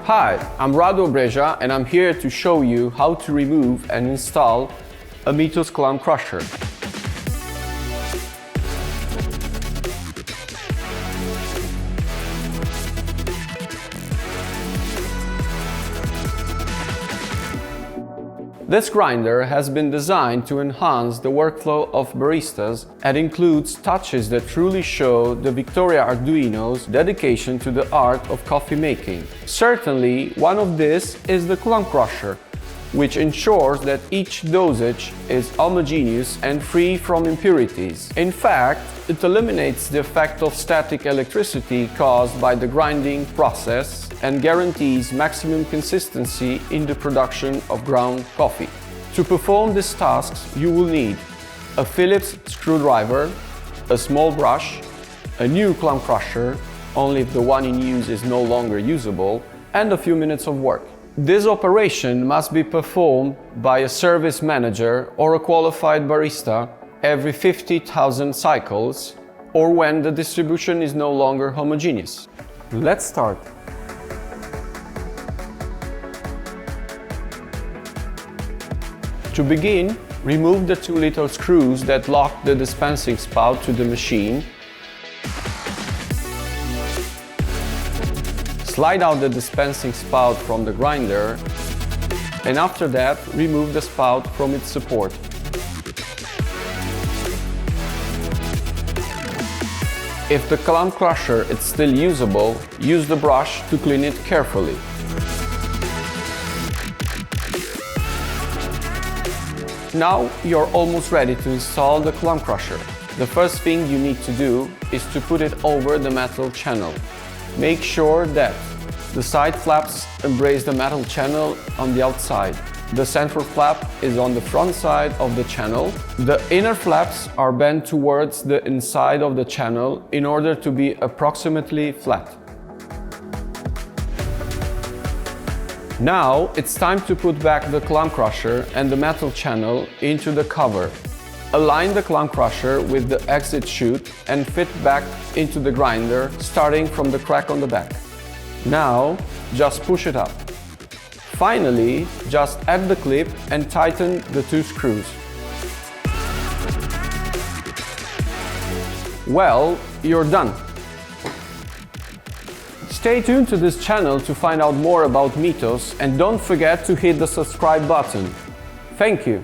Hi, I'm Rado Breja and I'm here to show you how to remove and install a Mythos Clump crusher. This grinder has been designed to enhance the workflow of baristas and includes touches that truly show the Victoria Arduino's dedication to the art of coffee making. Certainly, one of these is the clump crusher, which ensures that each dosage is homogeneous and free from impurities. In fact, it eliminates the effect of static electricity caused by the grinding process and guarantees maximum consistency in the production of ground coffee. To perform these tasks, you will need a Phillips Screwdriver, a small brush, a new clump crusher, only if the one in use is no longer usable, and a few minutes of work. This operation must be performed by a service manager or a qualified barista every 50,000 cycles or when the distribution is no longer homogeneous. Let's start. To begin, remove the two little screws that lock the dispensing spout to the machine. Slide out the dispensing spout from the grinder, and after that, remove the spout from its support. If the clump crusher is still usable, use the brush to clean it carefully. Now you're almost ready to install the clump crusher. The first thing you need to do is to put it over the metal channel. Make sure that the side flaps embrace the metal channel on the outside. The central flap is on the front side of the channel. The inner flaps are bent towards the inside of the channel in order to be approximately flat. Now it's time to put back the clump crusher and the metal channel into the cover. Align the clump crusher with the exit chute and fit back into the grinder, starting from the crack on the back. Now, just push it up. Finally, just add the clip and tighten the two screws. Well, you're done. Stay tuned to this channel to find out more about Mythos and don't forget to hit the subscribe button. Thank you.